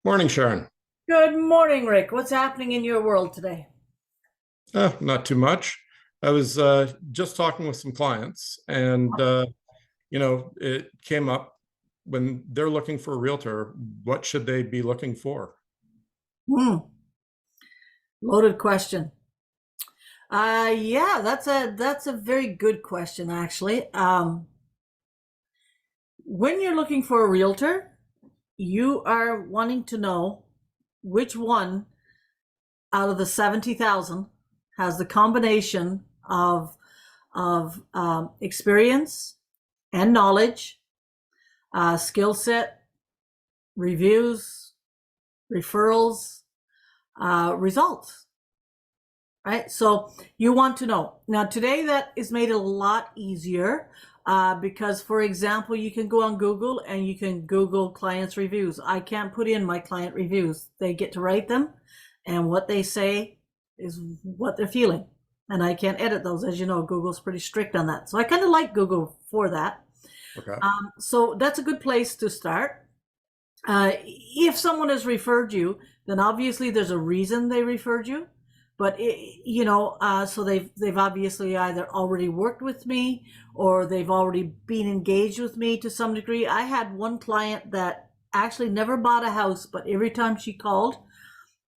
Morning, Sharon. Good morning, Rick. What's happening in your world today? Not too much. I was just talking with some clients, and it came up when they're looking for a realtor. What should they be looking for? Hmm, loaded question. Yeah, that's a very good question, actually. When you're looking for a realtor, you are wanting to know which one out of the 70,000 has the combination of experience and knowledge, skill set, reviews, referrals, results. Right? So you want to know. Now, today that is made a lot easier because, for example, you can go on Google and you can Google clients' reviews. I can't put in my client reviews. They get to write them, and what they say is what they're feeling. And I can't edit those. As you know, Google's pretty strict on that. So I kind of like Google for that. Okay. So that's a good place to start. If someone has referred you, then obviously there's a reason they referred you. But so they've obviously either already worked with me or they've already been engaged with me to some degree. I had one client that actually never bought a house, but every time she called,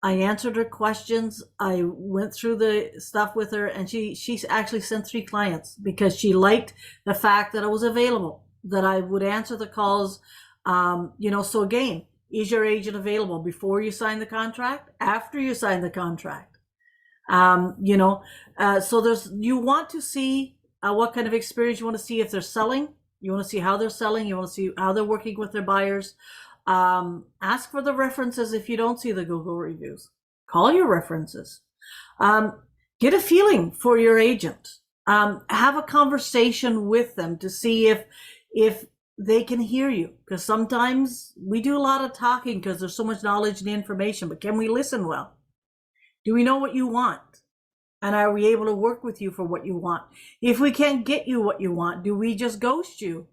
I answered her questions. I went through the stuff with her, and she actually sent 3 clients because she liked the fact that I was available, that I would answer the calls. So again, is your agent available before you sign the contract, after you sign the contract? So you want to see what kind of experience you want to see if they're selling. You want to see how they're selling. You want to see how they're working with their buyers. Ask for the references if you don't see the Google reviews. Call your references. Get a feeling for your agent. Have a conversation with them to see if they can hear you, because sometimes we do a lot of talking because there's so much knowledge and information, but can we listen well? Do we know what you want? And are we able to work with you for what you want? If we can't get you what you want, do we just ghost you?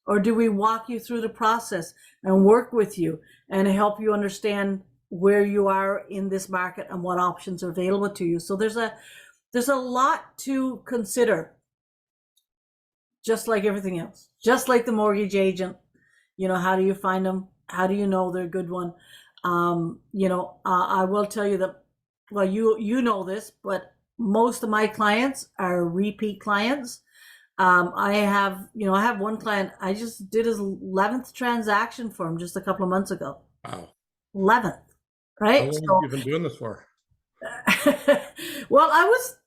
Or do we walk you through the process and work with you and help you understand where you are in this market and what options are available to you? So there's a lot to consider, just like everything else. Just like the mortgage agent, how do you find them? How do you know they're a good one? I will tell you that, well, you know this, but most of my clients are repeat clients. I have one client. I just did his 11th transaction for him just a couple of months ago. Wow. 11th, How right? long have you been doing this for? Well, I was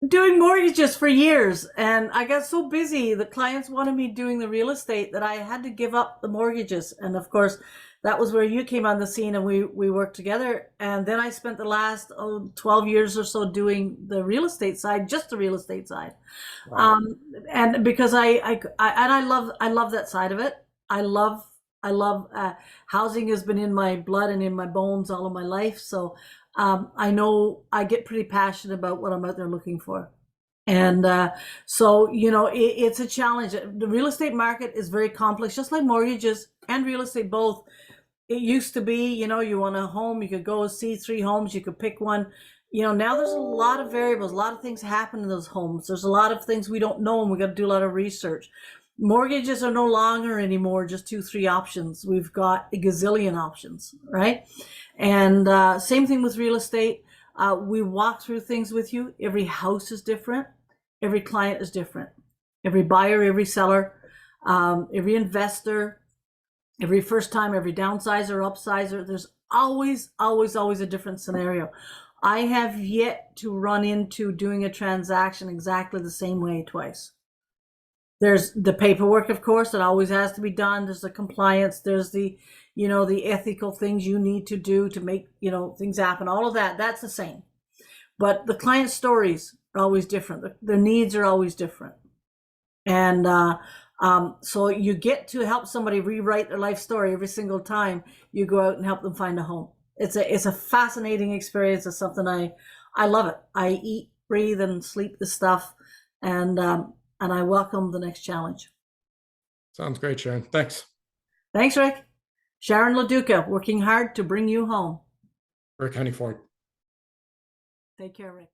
doing mortgages for years, and I got so busy. The clients wanted me doing the real estate that I had to give up the mortgages. And of course, that was where you came on the scene, and we worked together. And then I spent the last 12 years or so doing the real estate side, just the real estate side. Wow. And because I love that side of it. I love housing has been in my blood and in my bones all of my life. So I know I get pretty passionate about what I'm out there looking for. And it's a challenge. The real estate market is very complex, just like mortgages and real estate both. It used to be, you want a home, you could go see 3 homes, you could pick one. Now there's a lot of variables, a lot of things happen in those homes. There's a lot of things we don't know, and we got to do a lot of research. Mortgages are no longer anymore just 2, 3 options. We've got a gazillion options, right? And same thing with real estate. We walk through things with you. Every house is different. Every client is different. Every buyer, every seller, every investor, every first time, every downsizer, upsizer. There's always, always, always a different scenario. I have yet to run into doing a transaction exactly the same way twice. There's the paperwork, of course, that always has to be done. There's the compliance. There's the ethical things you need to do to make, things happen. All of that, that's the same. But the client stories are always different. Their needs are always different. And so you get to help somebody rewrite their life story every single time you go out and help them find a home. It's a fascinating experience. It's something I love it. I eat, breathe, and sleep this stuff. And I welcome the next challenge. Sounds great, Sharon. Thanks. Thanks, Rick. Sharon Loduca, working hard to bring you home. Rick Honeyford. Take care, Rick.